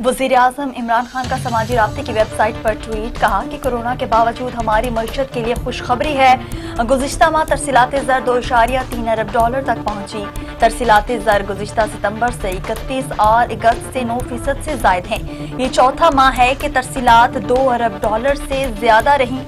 वज़ीर-ए-आज़म इमरान खान का समाजी राब्ते की वेबसाइट पर ट्वीट, कहा कि कोरोना के बावजूद हमारी मईशत के लिए खुशखबरी है। गुज़िश्ता माह तरसीलात ज़र $2.3 अरब तक पहुंची। तरसीलात ज़र गुज़िश्ता सितंबर से 31 और अगस्त से 9% से जायद हैं। ये चौथा माह है कि तरसीलात $2 अरब से ज्यादा रही।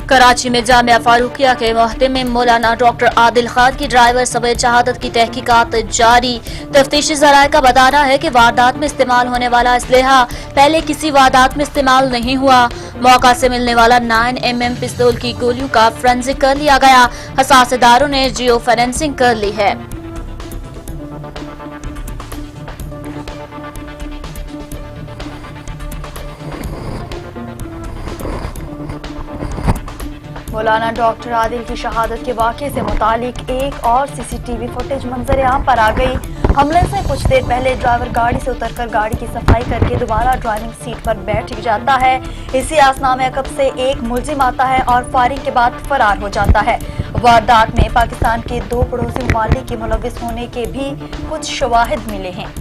कराची में जामिया फारूकिया के मोहतमिम मौलाना डॉक्टर आदिल खान की ड्राइवर समेत शहादत की तहकीकात जारी। तफ्तीशी ज़राए का बताना है कि वारदात में इस्तेमाल होने वाला असलहा पहले किसी वारदात में इस्तेमाल नहीं हुआ। मौका से मिलने वाला 9mm पिस्तौल की गोलियों का फोरेंसिक कर लिया गया। हसास इदारों ने जियो फोरेंसिक कर ली है। मौलाना डॉक्टर आदिल की शहादत के वाक़े से मुतालिक एक और सीसीटीवी फुटेज मंजर आम पर आ गई। हमले से कुछ देर पहले ड्राइवर गाड़ी से उतरकर गाड़ी की सफाई करके दोबारा ड्राइविंग सीट पर बैठ जाता है। इसी आसनामे अकब से एक मुलजिम आता है और फायरिंग के बाद फरार हो जाता है। वारदात में पाकिस्तान के 2 पड़ोसी ममालिक के मुलविस होने के भी कुछ शवाहिद मिले हैं।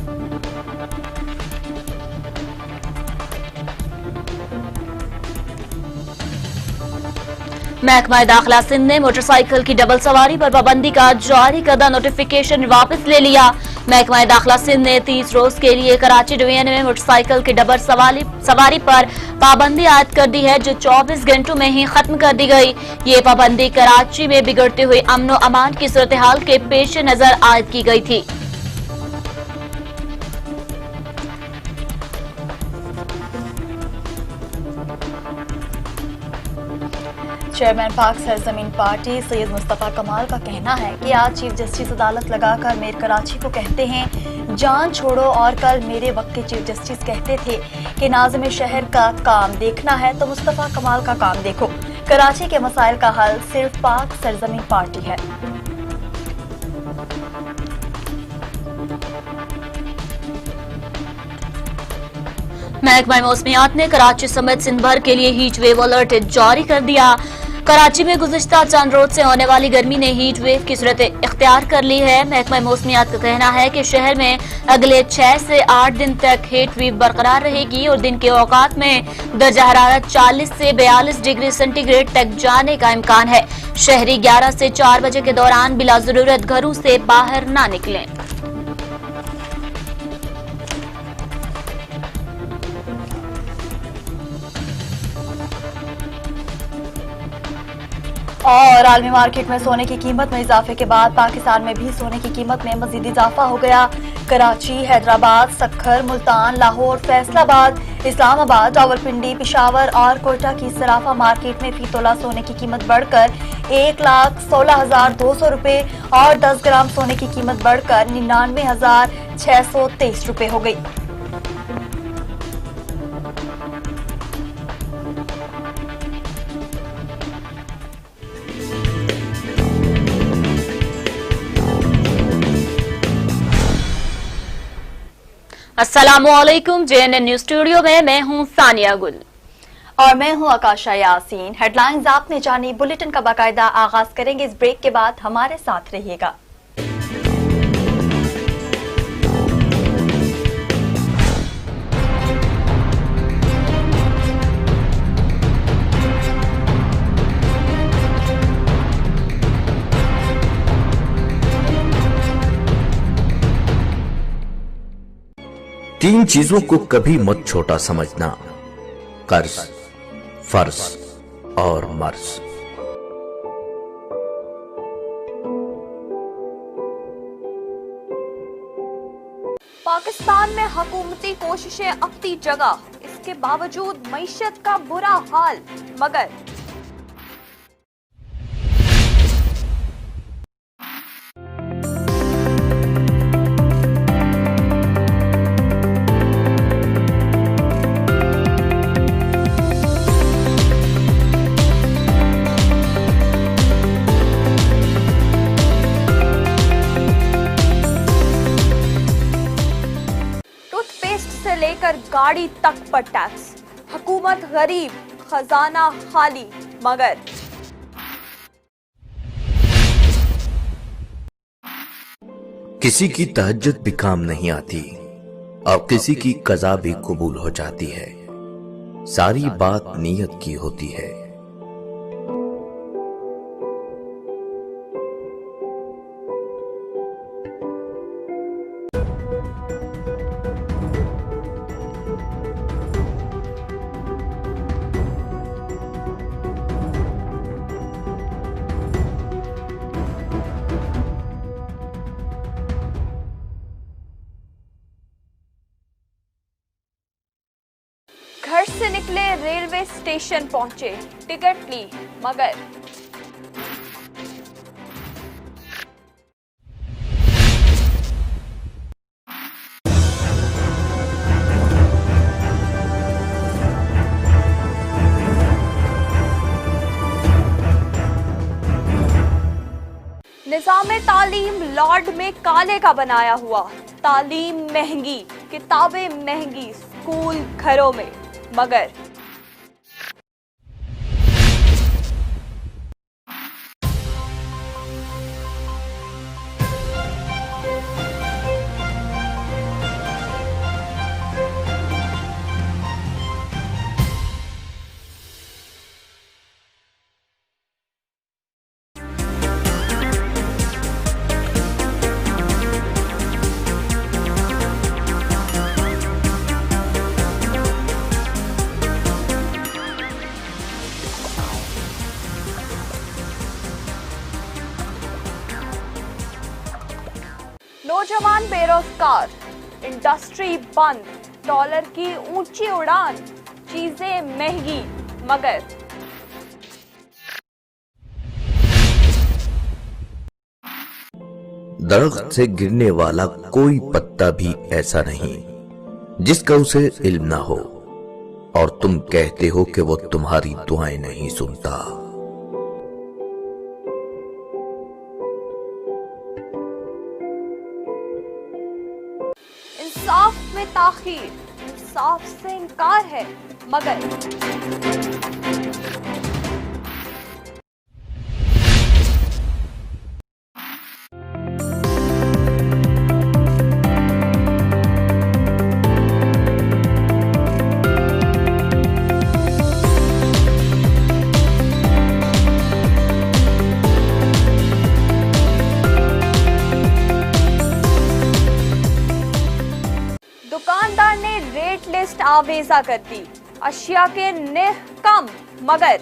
महकमा दाखिला सिंध ने मोटरसाइकिल की डबल सवारी पर पाबंदी का जारी करदा नोटिफिकेशन वापस ले लिया। महकमा दाखिला सिंध ने 30 रोज के लिए कराची डिवीजन में मोटरसाइकिल की डबल सवारी पर पाबंदी आयद कर दी है, जो 24 घंटों में ही खत्म कर दी गई। ये पाबंदी कराची में बिगड़ते हुए अमन व अमान की सूरत हाल के पेश नजर आयद की गई थी। चेयरमैन पाक सरजमीन पार्टी सैयद मुस्तफ़ा कमाल का कहना है कि आज चीफ जस्टिस अदालत लगाकर मेयर कराची को कहते हैं जान छोड़ो, और कल मेरे वक्त के चीफ जस्टिस कहते थे कि नाज़िम शहर का काम देखना है तो मुस्तफ़ा कमाल का काम देखो। कराची के मसाइल का हल सिर्फ पाक सरजमीन पार्टी है। महकमा मौसमियात ने कराची समेत सिंध भर के लिए हीट वेव अलर्ट जारी कर दिया। कराची में गुज़िश्ता चंद रोज से होने वाली गर्मी ने हीट वेव की सूरत इख्तियार कर ली है। महकमा मौसमियात का कहना है कि शहर में अगले 6 से 8 दिन तक हीट वेव बरकरार रहेगी और दिन के औकात में दर्जा हरारत 40 से 42 डिग्री सेंटीग्रेड तक जाने का इम्कान है। शहरी 11 से 4 बजे के दौरान बिला जरूरत घरों से बाहर ना निकलें। और आलमी मार्केट में सोने की कीमत में इजाफे के बाद पाकिस्तान में भी सोने की कीमत में मजीद इजाफा हो गया। कराची, हैदराबाद, सक्खर, मुल्तान, लाहौर, फैसलाबाद, इस्लामाबाद, रावलपिंडी, पेशावर और कोयटा की सराफा मार्केट में फी तोला सोने की कीमत बढ़कर 1,16,200 रुपए और 10 ग्राम सोने की कीमत बढ़कर 99,623 रुपए हो गई। अस्सलामुअलैकुम। JNN न्यूज स्टूडियो में मैं हूं सानिया गुल और मैं हूं आकाशा यासीन। हेडलाइंस आपने जानी, बुलेटिन का बाकायदा आगाज करेंगे इस ब्रेक के बाद। हमारे साथ रहिएगा। तीन चीजों को कभी मत छोटा समझना: कर्ज, फर्ज और मर्ज। पाकिस्तान में हुकूमती कोशिशें अपनी जगह, इसके बावजूद मईशत का बुरा हाल। मगर गाड़ी तक पर टैक्स। हुकूमत गरीब, खजाना खाली, मगर किसी की तहज्जुद भी काम नहीं आती और किसी की कज़ा भी कबूल हो जाती है। सारी बात नीयत की होती है। घर से निकले, रेलवे स्टेशन पहुंचे, टिकट ली, मगर निज़ाम तालीम लॉर्ड में काले का बनाया हुआ। तालीम महंगी, किताबें महंगी, स्कूल घरों में, मगर नौजवान बेरोजगार, इंडस्ट्री बंद, डॉलर की ऊंची उड़ान, चीजें महंगी, मगर दरख्त से गिरने वाला कोई पत्ता भी ऐसा नहीं जिसका उसे इल्म ना हो, और तुम कहते हो कि वो तुम्हारी दुआएं नहीं सुनता। इंसाफ में ताखीर, इंसाफ से इनकार है, मगर दुकानदार ने रेट लिस्ट आवेजा कर दी, अशिया के निर्ख कम, मगर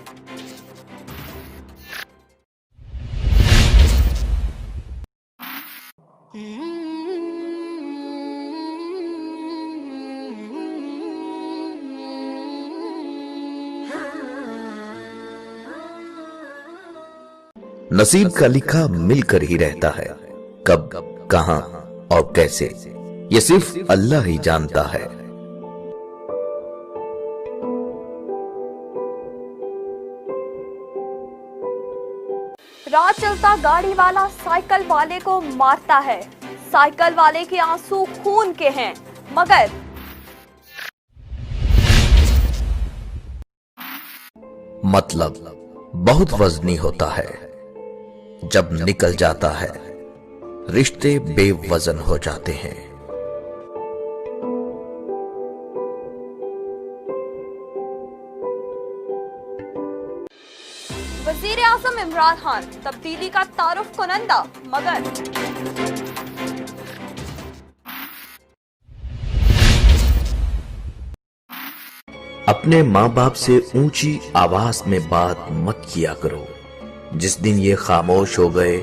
नसीब का लिखा मिलकर ही रहता है। कब, कहां और कैसे, ये सिर्फ अल्लाह ही जानता है। राह चलता गाड़ी वाला साइकिल वाले को मारता है, साइकिल वाले के आंसू खून के हैं, मगर मतलब बहुत वजनी होता है। जब निकल जाता है, रिश्ते बेवजन हो जाते हैं। वजीर आजम इमरान खान तब्दीली का तारुफ कुनंदा, मगर अपने माँ बाप से ऊंची आवाज में बात मत किया करो। जिस दिन ये खामोश हो गए,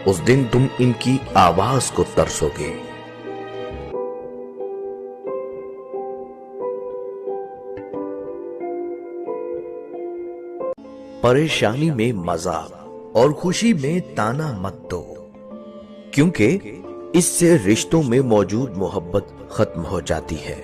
उस दिन तुम इनकी आवाज को तरसोगे। परेशानी में मजाक और खुशी में ताना मत दो, क्योंकि इससे रिश्तों में मौजूद मोहब्बत खत्म हो जाती है।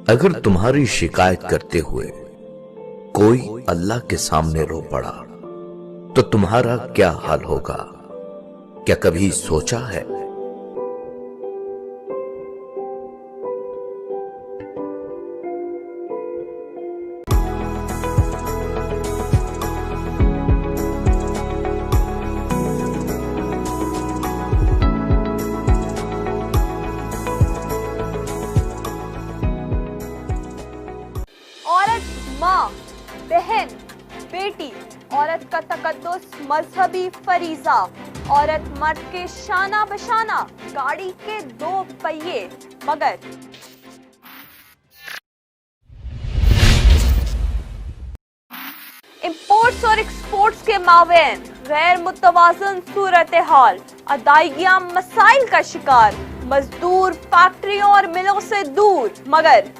अगर तुम्हारी शिकायत करते हुए कोई अल्लाह के सामने रो पड़ा तो तुम्हारा क्या हाल होगा? क्या कभी सोचा है? औरत माँ, बहन, बेटी, औरत का तकद्दुस मजहबी फरीजा, औरत मर्द के शाना बशाना, गाड़ी के दो पहिए, मगर इंपोर्ट्स और एक्सपोर्ट्स के मावेन गैर मुतवाजन सूरत हाल, अदायगियां मसाइल का शिकार, मजदूर फैक्ट्रियों और मिलों से दूर, मगर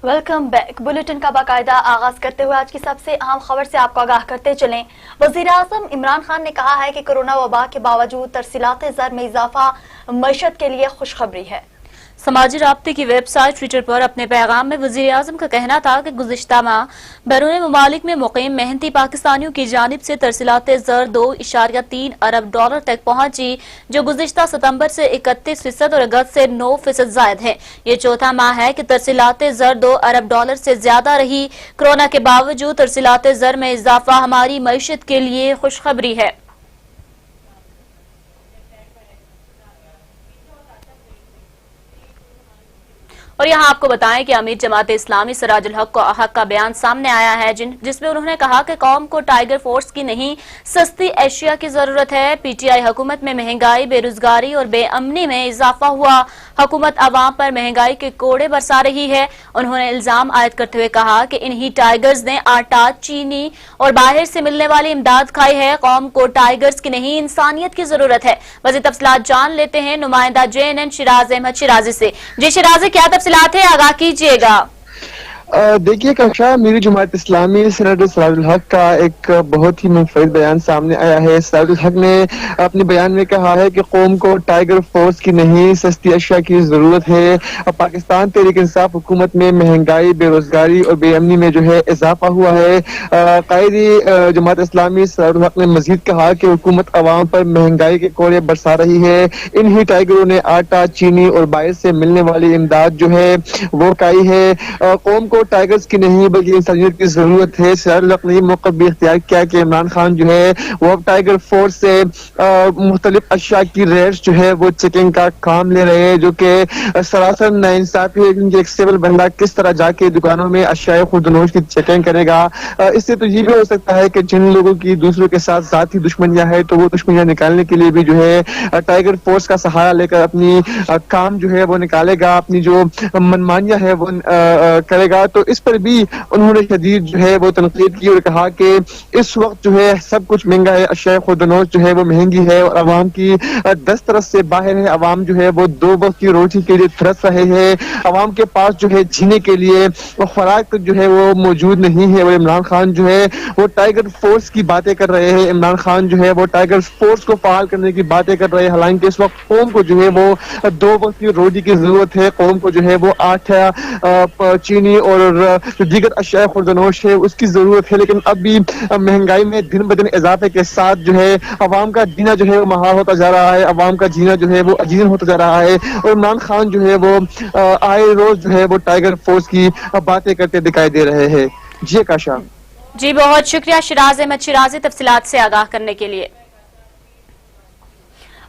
वेलकम बैक। बुलेटिन का बाकायदा आगाज करते हुए आज की सबसे अहम खबर से आपको आगाह करते चलें। वजीर आजम इमरान खान ने कहा है कि कोरोना वबा के बावजूद तरसीलात ज़र में इजाफा मईशत के लिए खुशखबरी है। समाजी राब्ते की वेबसाइट ट्विटर पर अपने पैगाम में वजीर आजम का कहना था कि गुज़िश्ता माह बैरून ममालिक में मुकीम मेहनती पाकिस्तानियों की जानिब से तरसीलात ज़र 2.3 अरब डॉलर तक पहुंची, जो गुज़िश्ता सितंबर से 31% और अगस्त से 9% जायद है। ये चौथा माह है कि तरसीलात ज़र 2 अरब डॉलर से ज्यादा रही। कोरोना के बावजूद तरसीलात ज़र में इजाफा हमारी मईशत के लिए खुशखबरी है। और यहाँ आपको बताएं कि अमीर जमात इस्लामी सिराजुल हक का बयान सामने आया है, जिसमें उन्होंने कहा कि कौम को टाइगर फोर्स की नहीं सस्ती एशिया की जरूरत है। पीटीआई हुकूमत में महंगाई, बेरोजगारी और बेअमनी में इजाफा हुआ। हुकूमत अवाम पर महंगाई के कोड़े बरसा रही है। उन्होंने इल्जाम आयद करते हुए कहा कि इन्हीं टाइगर्स ने आटा, चीनी और बाहर से मिलने वाली इमदाद खाई है। कौम को टाइगर्स की नहीं इंसानियत की जरूरत है। मज़ीद तफसीलात जान लेते हैं नुमाइंदा JNN शिराज अहमद शिराजी से। जी शिराजी, क्या तफसीलात है, आगाह कीजिएगा। देखिए कक्षा, मेरी जमात इस्लामी सिराजुल हक का एक बहुत ही मुनफरिद बयान सामने आया है। सिराजुल हक ने अपने बयान में कहा है कि कौम को टाइगर फोर्स की नहीं सस्ती अशिया की जरूरत है। पाकिस्तान तहरीक इंसाफ हुकूमत में महंगाई, बेरोजगारी और बेअमनी में जो है इजाफा हुआ है। कायदी जमात इस्लामी सिराजुल हक ने मजीद कहा कि हुकूमत अवाम पर महंगाई के कोड़े बरसा रही है। इन्हीं टाइगरों ने आटा, चीनी और बाहर से मिलने वाली इमदाद जो है वो खाई है। कौम को टाइगर्स की नहीं बल्कि इंसानियत की जरूरत है। सिराजुल हक ने मौका भी इख्तियार किया कि इमरान खान जो है वो अब टाइगर फोर्स से मुख्तलिफ अशिया की रेट्स जो है वो चेकिंग का काम ले रहे हैं, जो कि सरासर नाइंसाफी है। क्योंकि एक सिविल बंदा किस तरह जाके दुकानों में अशिया खुर्दनोश की चेकिंग करेगा। इससे तो ये भी हो सकता है कि जिन लोगों की दूसरों के साथ जाती दुश्मनियां है तो वो दुश्मनियां निकालने के लिए भी जो है टाइगर फोर्स का सहारा लेकर अपनी काम जो है वो निकालेगा, अपनी जो मनमानियां है वो करेगा। तो इस पर भी उन्होंने शदीद जो है वो तनकीद की और कहा कि इस वक्त जो है सब कुछ महंगा है, अशिया खुर्दनोश जो है वो महंगी है और अवाम की दस्तरस से बाहर है। अवाम जो है वो दो वक्त की रोटी के लिए तरस रहे हैं। अवाम के पास जो है जीने के लिए वो खुराक जो है वो मौजूद नहीं है। और इमरान खान जो है वो टाइगर फोर्स की बातें कर रहे हैं। इमरान खान जो है वो टाइगर फोर्स को फआल करने की बातें कर रहे हैं। हालांकि इस वक्त कौम को जो है वो दो वक्त की रोटी की जरूरत है। कौम को जो है वो आटा, चीनी और जो दीगर अशिया खुर्दनोश है उसकी जरूरत है। लेकिन अब भी महंगाई में दिन ब दिन इजाफे के साथ जो है अवाम का जीना जो है वो महाल होता जा रहा है। अवाम का जीना जो है वो अजीज होता जा रहा है। और इमरान खान जो है वो आए रोज जो है वो टाइगर फोर्स की बातें करते दिखाई दे रहे हैं। जी काशा। जी बहुत शुक्रिया शिराज अहमद शिराजी तफसीलात से आगाह करने के लिए।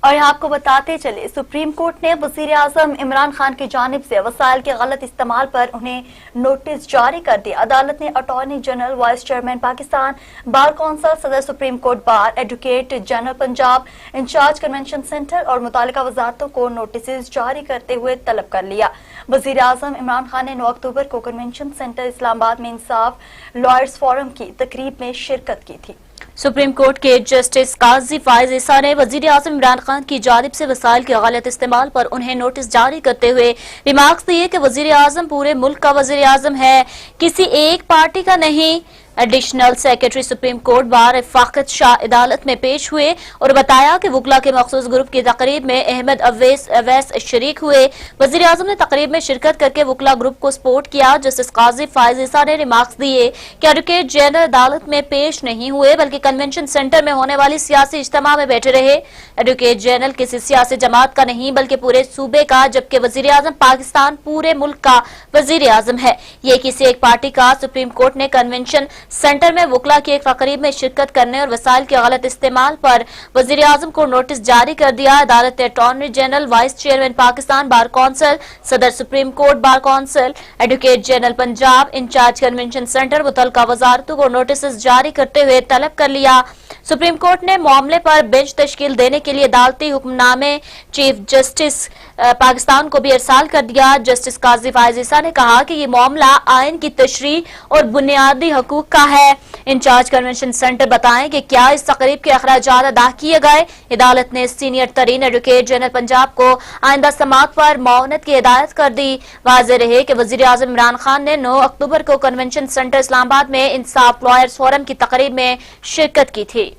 और यहाँ आपको बताते चले, सुप्रीम कोर्ट ने वजीर आजम इमरान खान की जानिब से वसाइल के गलत इस्तेमाल पर उन्हें नोटिस जारी कर दिया। अदालत ने attorney general, vice chairman Pakistan bar council, सदर supreme court bar, advocate general Punjab, incharge convention centre और मुतालिका वजारतों को नोटिस जारी करते हुए तलब कर लिया। वजीर आजम इमरान खान ने 9 अक्टूबर को कन्वेंशन सेंटर इस्लामाबाद में इंसाफ लॉयर्स फोरम की तकरीब में शिरकत की थी। सुप्रीम कोर्ट के जस्टिस काजी फाइज ईसा ने वजीर आजम इमरान खान की जानिब से वसाइल के गलत इस्तेमाल पर उन्हें नोटिस जारी करते हुए रिमार्क्स दिए कि वजीर आजम पूरे मुल्क का वजीर आजम है, किसी एक पार्टी का नहीं। एडिशनल सेक्रेटरी सुप्रीम कोर्ट बार फाकत शाह अदालत में पेश हुए और बताया कि वकला के मखसूस ग्रुप की तकरीब में अहमद अवैस शरीक हुए। वजीर आजम ने तकरीब में शिरकत करके वकला ग्रुप को सपोर्ट किया। जस्टिस काजी फाइज ईसा ने रिमार्क्स दिए कि एडवोकेट जनरल अदालत में पेश नहीं हुए बल्कि कन्वेंशन सेंटर में होने वाली सियासी इज्तिमा में बैठे रहे। एडवोकेट जनरल किसी सियासी जमात का नहीं बल्कि पूरे सूबे का, जबकि वजीर आजम पाकिस्तान पूरे मुल्क का वजीर आजम है, ये किसी एक पार्टी का। सुप्रीम कोर्ट ने कन्वेंशन सेंटर में वकला की एक तकरीब में शिरकत करने और वसाइल के गलत इस्तेमाल पर वजीर आजम को नोटिस जारी कर दिया। अदालत ने attorney general, vice chairman Pakistan bar council, सदर supreme court bar council, advocate general Punjab, incharge convention centre, मुतल्लिका वजारतों को नोटिस जारी करते हुए तलब कर लिया। सुप्रीम कोर्ट ने मामले पर बेंच तश्कील देने के लिए अदालती हुक्मनामे चीफ जस्टिस पाकिस्तान को भी इरसाल कर दिया। जस्टिस काजी फाइज ईसा ने कहा कि ये मामला आइन की तशरीह और बुनियादी हकूक का है। इंचार्ज कन्वेंशन सेंटर बताएं कि क्या इस तकरीब के अखराजात अदा किए गए। अदालत ने सीनियर तरीन एडवोकेट जनरल पंजाब को आइंदा समाअत पर मौनत की हिदायत कर दी। वाज़ेह रहे कि वजीर आजम इमरान खान ने 9 अक्टूबर को कन्वेंशन सेंटर इस्लामाबाद में इंसाफ लॉयर्स फोरम की तकरीब में शिरकत की थी।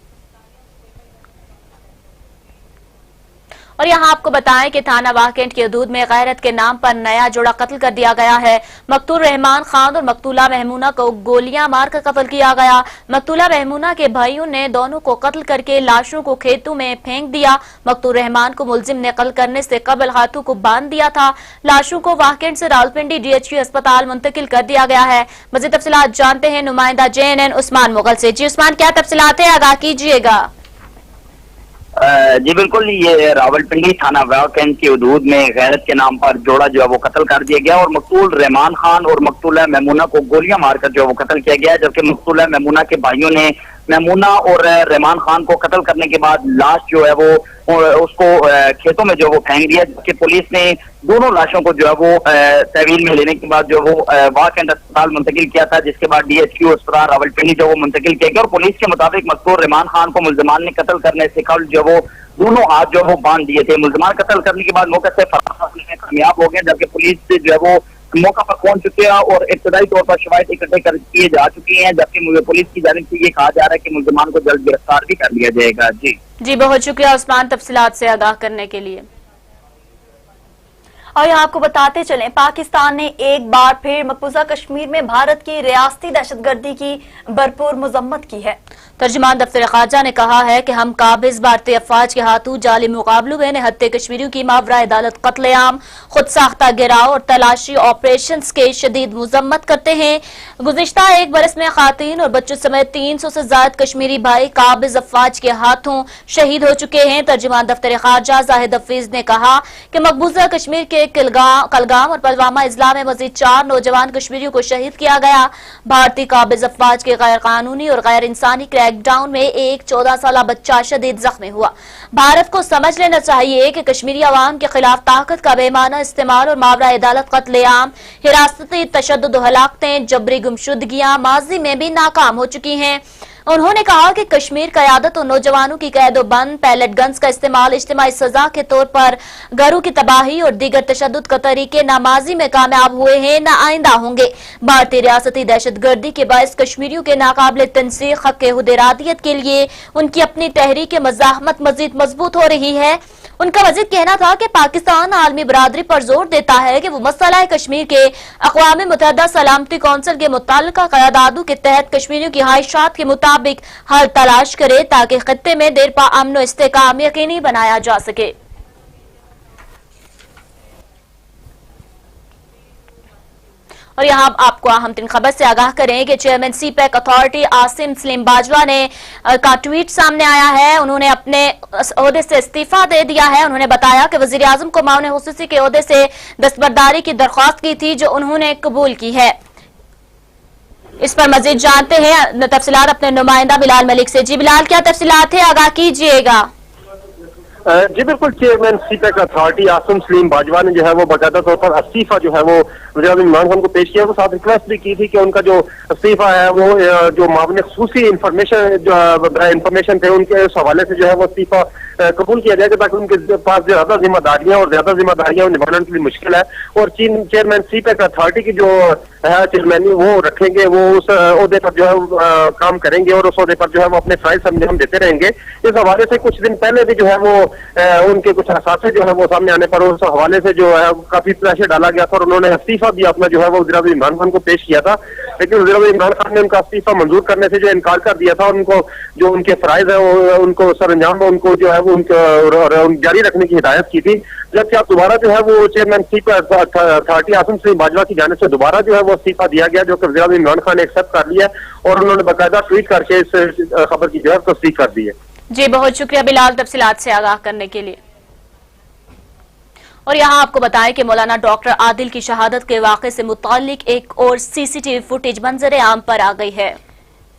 और यहाँ आपको बताएं कि थाना वाकेंट की हदूद में गैरत के नाम पर नया जोड़ा कत्ल कर दिया गया है। मकतूल रहमान खान और मकतूला महमूना को गोलियां मारकर कत्ल किया गया। मकतूला महमूना के भाइयों ने दोनों को कत्ल करके लाशों को खेतों में फेंक दिया। मकतूल रहमान को मुलजिम ने कत्ल करने से कबल हाथों को बांध दिया था। लाशों को वाकेंट से रावलपिंडी DHQ अस्पताल मुंतकिल कर दिया गया है। मज़ीद तफसीलात जानते हैं नुमाइंदा JNN उस्मान मुगल से। जी उस्मान, क्या तफसीलात है, आगाह कीजिएगा। जी बिल्कुल, ये रावलपिंडी थाना वाकेंट की हदूद में गैरत के नाम पर जोड़ा जो है वो कत्ल कर दिया गया और मकतूल रहमान खान और मकतूला महमूना को गोलियां मारकर जो है वो कत्ल किया गया, जबकि मकतूला महमूना के भाइयों ने महमूना और रहमान खान को कत्ल करने के बाद लाश जो है वो उसको खेतों में जो वो फेंक दिया, जबकि पुलिस ने दोनों लाशों को जो है वो तहवील में लेने के बाद जो वो वाकेंट अस्पताल मुंतकिल किया था, जिसके बाद DHQ अस्पताल रावलपिंडी जो वो मुंतकिल किया गया। और पुलिस के मुताबिक मकतूल रहमान खान को मुल्जिमान ने कत्ल करने से कबल जो वो दोनों हाथ जो वो बांध दिए थे। मुल्जिमान कत्ल करने के बाद मौके से फरार होने में कामयाब हो गए, जबकि पुलिस से जो है वो मौका पर पहुंच चुके हैं और इब्तदाई तौर पर शवाहिद इकट्ठे कर किए जा चुके हैं, जबकि पुलिस की जानिब से ये कहा जा रहा है कि मुल्जिमान को जल्द गिरफ्तार भी कर लिया जाएगा। जी बहुत शुक्रिया उस्मान तफसीलात से आगाह करने के लिए। और यहाँ आपको बताते चलें, पाकिस्तान ने एक बार फिर मकबूजा कश्मीर में भारत की रियासती दहशतगर्दी की भरपूर मजम्मत की है। तर्जुमान दफ्तर खारजा ने कहा है कि हम काबिज भारतीय अफवाज के हाथों जाली मुकाबलों में निहत्ते कश्मीरियों की मावरा अदालत कत्लेआम, खुद साख्ता गिराव और तलाशी ऑपरेशन के शदीद मजम्मत करते हैं। गुज़िश्ता एक बरस में खातून और बच्चों समेत 300 से ज्यादा कश्मीरी भाई काबिज अफवाज के हाथों शहीद हो चुके हैं। तर्जुमान दफ्तर खारजा जाहिद हफीज ने कहा कि मकबूजा कश्मीर के कलगाम और पुलवामा इजला में मजीद 4 नौजवान कश्मीरियों को शहीद किया गया। भारतीय काबिज अफवाज के गैर कानूनी और गैर इंसानी क्रैकडाउन में एक 14 साल बच्चा शदीद जख्मी हुआ। भारत को समझ लेना चाहिए कि कश्मीरी अवाम के खिलाफ ताकत का बेमाना इस्तेमाल और मावरा अदालत कत्लेआम, हिरासती तशद्दुद, हलाकतें, जबरी गुमशुदगियां माजी में भी नाकाम हो चुकी हैं। उन्होंने कहा कि कश्मीर क़यादत और नौजवानों की कैदोबंद, पैलेट गन्स का इस्तेमाल इज्तिमाई सजा के तौर पर घरों की तबाही और दीगर तशद्दुद का तरीके न माजी में कामयाब हुए हैं न आइंदा होंगे। भारतीय रियासती दहशतगर्दी के बायस कश्मीरियों के नाकाबिल तनसीख हक़ हुदरादियत के लिए उनकी अपनी तहरीक मज़ाहमत मजीद मजबूत हो रही है। उनका मजीद कहना था कि पाकिस्तान आलमी बरादरी पर जोर देता है कि वो मसला कश्मीर के अक़वाम मुत्तहिदा सलामती कौंसिल के मुताल्लिका क़यादातों के तहत कश्मीरियों की ख्वाहिशात के मुताबिक हल तलाश करे ताकि खत्ते में देरपा अमन व इस्तेहकाम यकीनी बनाया जा सके। और यहाँ आपको अहम तीन खबर से आगाह करें कि chairman CPEC authority Asim Salim Bajwa ने का ट्वीट सामने आया है। उन्होंने अपने ओहदे से इस्तीफा दे दिया है। उन्होंने बताया कि वजीर आजम को मामले खुसूसी के ओहदे से दस्तबरदारी की दरख्वास्त की थी, जो उन्होंने कबूल की है। इस पर मजीद जानते हैं तफसीलात अपने नुमाइंदा बिलाल मलिक से। जी बिलाल, क्या तफसीलात है, आगाह कीजिएगा। जी बिल्कुल, chairman CPEC authority Asim Salim Bajwa ने जो है वो बाकायदा तौर पर इस्तीफा जो है वो वज़ीर आज़म इमरान खान को पेश किया। वो साथ रिक्वेस्ट भी की थी कि उनका जो इस्तीफा है वो जो मामले खुसूसी इंफॉर्मेशन थे उनके उस हवाले से जो है वो इस्तीफा कबूल किया जाएगा, ताकि उनके पास ज्यादा जिम्मेदारियां और ज्यादा जिम्मेदारियां निभाना उनके लिए मुश्किल है। और चेयरमैन सीपैक अथॉरिटी की जो है चेयरमैन वो रखेंगे, वो उस ओहदे पर जो है काम करेंगे और उस ओहदे पर जो है वो अपने फराइज अंजाम देते रहेंगे। इस हवाले से कुछ दिन पहले भी जो है वो उनके कुछ असासे जो है वो सामने आने पर उस हवाले से जो है काफी प्रेशर डाला गया था और उन्होंने इस्तीफा भी अपना जो है वो वज़ीर आज़म इमरान खान को पेश किया था। लेकिन वज़ीर आज़म इमरान खान ने उनका इस्तीफा मंजूर करने से जो इनकार कर दिया था। उनको जो उनके फराइज है उनको सर अंजाम उनको जो है वो उनको जारी रखने की हिदायत की थी। जबकि अब दोबारा जो है वो chairman CPEC authority Asim Salim Bajwa की जानिब से दोबारा जो है वो इस्तीफा दिया गया, जो कि वज़ीर आज़म इमरान खान ने एक्सेप्ट कर लिया और उन्होंने बाकायदा ट्वीट करके इस खबर की जो है तस्दीक कर दी है। जी बहुत शुक्रिया बिलाल तफसीलात से आगाह करने के लिए। और यहाँ आपको बताएं कि मौलाना डॉक्टर आदिल की शहादत के वाक़े से मुताल्लिक एक और सीसीटीवी फुटेज मंजर आम पर आ गई है।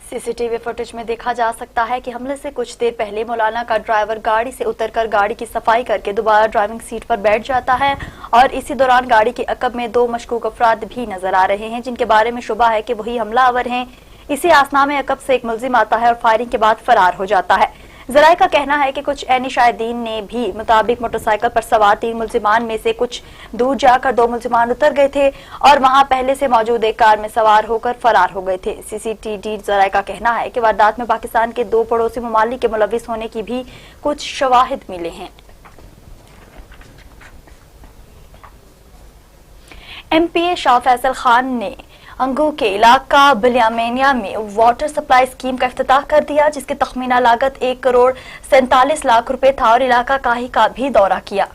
सीसीटीवी फुटेज में देखा जा सकता है कि हमले से कुछ देर पहले मौलाना का ड्राइवर गाड़ी से उतरकर गाड़ी की सफाई करके दोबारा ड्राइविंग सीट पर बैठ जाता है और इसी दौरान गाड़ी के अकब में 2 मशकूक अफराद भी नजर आ रहे हैं, जिनके बारे में शुबा है कि वही हमलावर हैं। इसी आसना में अकब से एक मुलजिम आता है और फायरिंग के बाद फरार हो जाता है। जराये का कहना है कि कुछ ऐनी शाहिदीन ने भी मुताबिक मोटरसाइकिल पर सवार 3 मुलजिमान में से कुछ दूर जाकर 2 मुलजिमान उतर गए थे और वहां पहले से मौजूद एक कार में सवार होकर फरार हो गए थे। सीसीटीवी जराये का कहना है कि वारदात में पाकिस्तान के 2 पड़ोसी ममालिक के मुलविस होने की भी कुछ शवाहिद मिले हैं। एमपीए शाह फैसल खान ने अंगू के इलाका बिलियामेनिया में वाटर सप्लाई स्कीम का इफ्तिताह कर दिया, जिसकी तखमीना लागत 1 करोड़ 47 लाख रुपए था और इलाका काही का भी दौरा किया।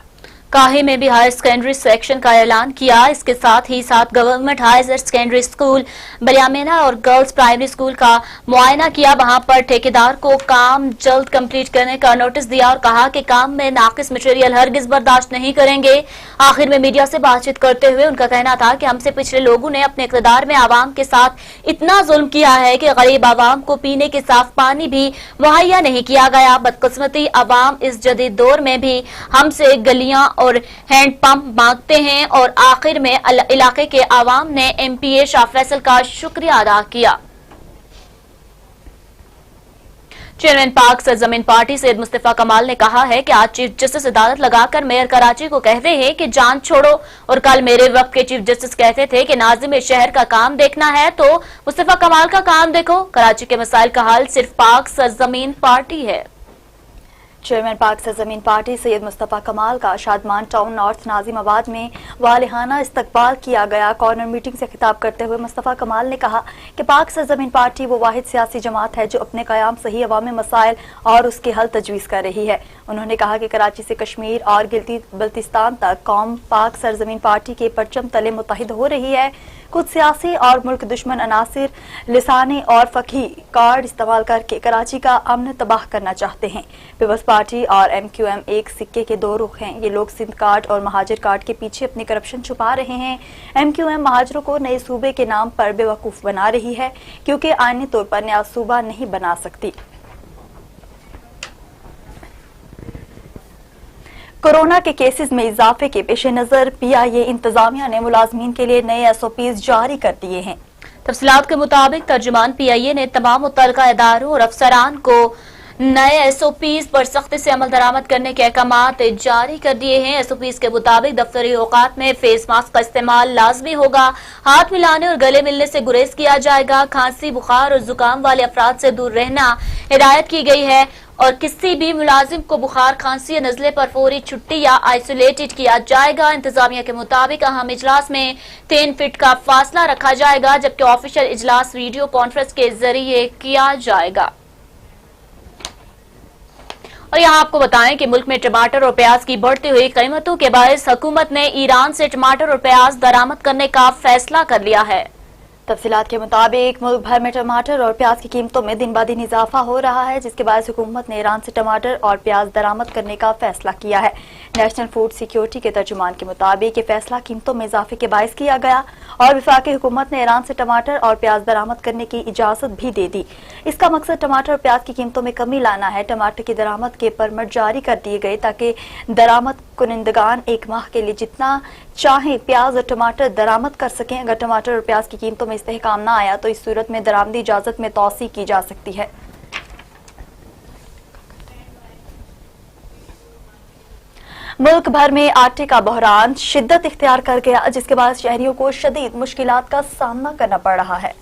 काही में भी हायर सेकेंडरी सेक्शन का ऐलान किया। इसके साथ ही गवर्नमेंट हायर सेकेंडरी स्कूल बलियामेना और गर्ल्स प्राइमरी स्कूल का मुआयना किया। वहां पर ठेकेदार को काम जल्द कंप्लीट करने का नोटिस दिया और कहा कि काम में नाकिस मटेरियल हरगिज बर्दाश्त नहीं करेंगे। आखिर में मीडिया से बातचीत करते हुए उनका कहना था कि हमसे पिछले लोगों ने अपने इक़्तिदार में आवाम के साथ इतना जुल्म किया है कि गरीब आवाम को पीने के साफ पानी भी मुहैया नहीं किया गया। बदकिस्मती आवाम इस जदीद दौर में भी हमसे गलियां और हैंडपंप मांगते हैं। और आखिर में इलाके के आवाम ने एमपीए शाह फैसल का शुक्रिया अदा किया। चेयरमैन पाक सरजमीन पार्टी सैयद मुस्तफा कमाल ने कहा है कि आज चीफ जस्टिस अदालत लगाकर मेयर कराची को कहते हैं कि जान छोड़ो, और कल मेरे वक्त के चीफ जस्टिस कहते थे कि नाज़िम शहर का काम देखना है तो मुस्तफा कमाल का काम देखो। कराची के मसाइल का हल सिर्फ पाक सरजमीन पार्टी है। चेयरमैन पाक सरजमीन पार्टी सैयद मुस्तफा कमाल का शादमान टाउन नॉर्थ नाजिमाबाद में वालिहाना इस्तकबाल किया गया। कॉर्नर मीटिंग से खिताब करते हुए मुस्तफा कमाल ने कहा कि पाक सरजमीन पार्टी वो वाहिद सियासी जमात है जो अपने कयाम से ही अवामी मसाइल और उसके हल तजवीज़ कर रही है। उन्होंने कहा कि कराची से कश्मीर और बल्तिस्तान तक कौम पाक सरजमीन पार्टी के परचम तले मुत्तहिद हो रही है। कुछ सियासी और मुल्क दुश्मन अनासिर लिसानी और फकी कार्ड इस्तेमाल करके कराची का अमन तबाह करना चाहते हैं। पीपल्स पार्टी और एमक्यूएम एक सिक्के के 2 रुख हैं। ये लोग सिंध कार्ड और महाजिर कार्ड के पीछे अपनी करप्शन छुपा रहे हैं। एमक्यूएम महाजरों को नए सूबे के नाम पर बेवकूफ बना रही है, क्योंकि आईनी तौर पर नया सूबा नहीं बना सकती। कोरोना के केसेस में इजाफे के पेश नजर पीआईए इंतजामिया ने मुलाजमीन के लिए नए एसओपीज जारी कर दिए हैं। तफसीलात के मुताबिक तर्जुमान पीआईए ने तमाम मुतल्लिका इदारों और अफसरान को नए एसओपीज पर सख्ती से अमल दरामद करने के अहकामात जारी कर दिए हैं। एसओपीज के मुताबिक दफ्तरी औकात में फेस मास्क का इस्तेमाल लाजमी होगा। हाथ मिलाने और गले मिलने से गुरेज किया जाएगा। खांसी, बुखार और जुकाम वाले अफराद से दूर रहना हिदायत की गई है और किसी भी मुलाजिम को बुखार, खांसी या नजले पर फौरी छुट्टी या आइसोलेटेड किया जाएगा। इंतजामिया के मुताबिक अहम इजलास में 3 फीट का फासला रखा जाएगा, जबकि ऑफिशियल इजलास वीडियो कॉन्फ्रेंस के जरिए किया जाएगा। और यहाँ आपको बताएं कि मुल्क में टमाटर और प्याज की बढ़ती हुई कीमतों के बायस हुकूमत ने ईरान से टमाटर और प्याज दरामद करने का फैसला कर लिया है। तफसीलात के मुताबिक मुल्क भर में टमाटर और प्याज की कीमतों में दिन ब दिन इजाफा हो रहा है, जिसके बाद हुकूमत ने ईरान से टमाटर और प्याज दरामद करने का फैसला किया है। नेशनल फूड सिक्योरिटी के तर्जुमान के मुताबिक ये फैसला कीमतों में इजाफे के बायस किया गया और वफाकी हुकूमत ने ईरान से टमाटर और प्याज दरामद करने की इजाजत भी दे दी। इसका मकसद टमाटर और प्याज की कीमतों में कमी लाना है। टमाटर की दरामद के परमिट जारी कर दिए गए ताकि दरामद कुनिंदगान एक माह के लिए जितना चाहे प्याज और टमाटर दरामद कर सकें। अगर टमाटर और प्याज की कीमतों में इस्तेहकाम न आया तो इस सूरत में दरामदी इजाजत में तौसी की जा सकती है। मुल्क भर में आटे का बहरान शिद्दत इख्तियार कर गया, जिसके बाद शहरियों को शदीद मुश्किलात का सामना करना पड़ रहा है।